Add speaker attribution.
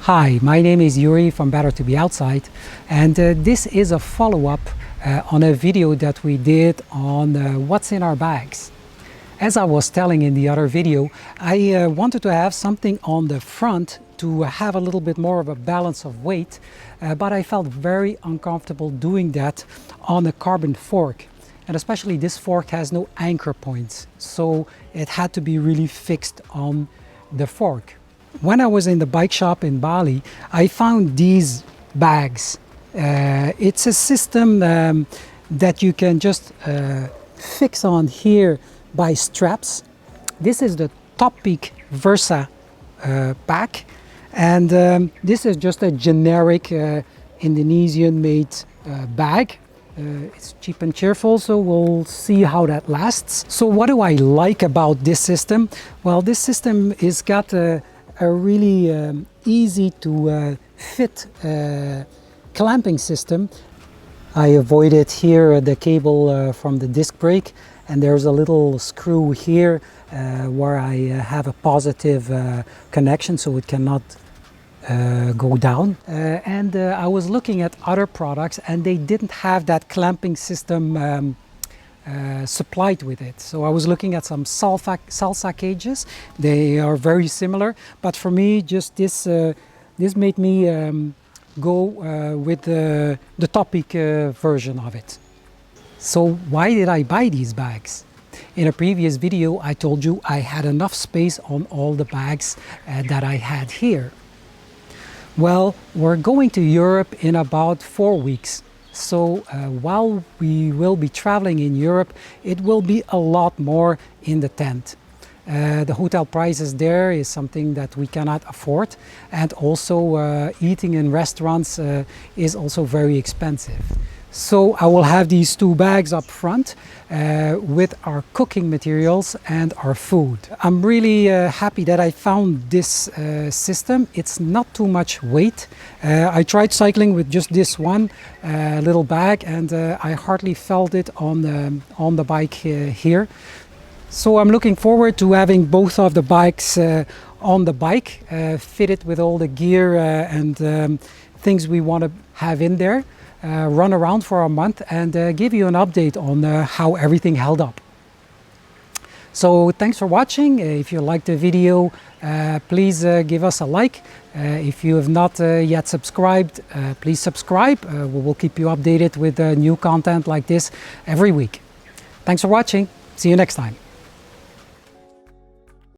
Speaker 1: Hi, my name is Yuri from Better to Be Outside, and this is a follow-up on a video that we did on what's in our bags. As I was telling in the other video, I wanted to have something on the front to have a little bit more of a balance of weight, but I felt very uncomfortable doing that on a carbon fork. And especially this fork has no anchor points, so it had to be really fixed on the fork. When I was in the bike shop in Bali, I found these bags. It's a system that you can just fix on here by straps. This is the Toppeak Versa pack, and this is just a generic Indonesian made bag. It's cheap and cheerful, so we'll see how that lasts. So what do I like about this system? Well, this system is got a really easy to fit clamping system. I avoided here the cable from the disc brake, and there's a little screw here where I have a positive connection, so it cannot go down. I was looking at other products and they didn't have that clamping system supplied with it. So I was looking at some salsa cages. They are very similar, but for me just this made me go with the Toppeak version of it. So why did I buy these bags? In a previous video I told you I had enough space on all the bags that I had here. Well, we're going to Europe in about 4 weeks. So while we will be traveling in Europe, it will be a lot more in the tent. The hotel prices there is something that we cannot afford, and also eating in restaurants is also very expensive. So I will have these two bags up front with our cooking materials and our food. I'm really happy that I found this system. It's not too much weight. I tried cycling with just this one little bag, and I hardly felt it on the bike here. So I'm looking forward to having both of the bikes on the bike, fitted with all the gear and things we want to have in there. Run around for a month and give you an update on how everything held up. So thanks for watching. If you liked the video, please give us a like. If you have not yet subscribed, please subscribe. We will keep you updated with new content like this every week. Thanks for watching. See you next time.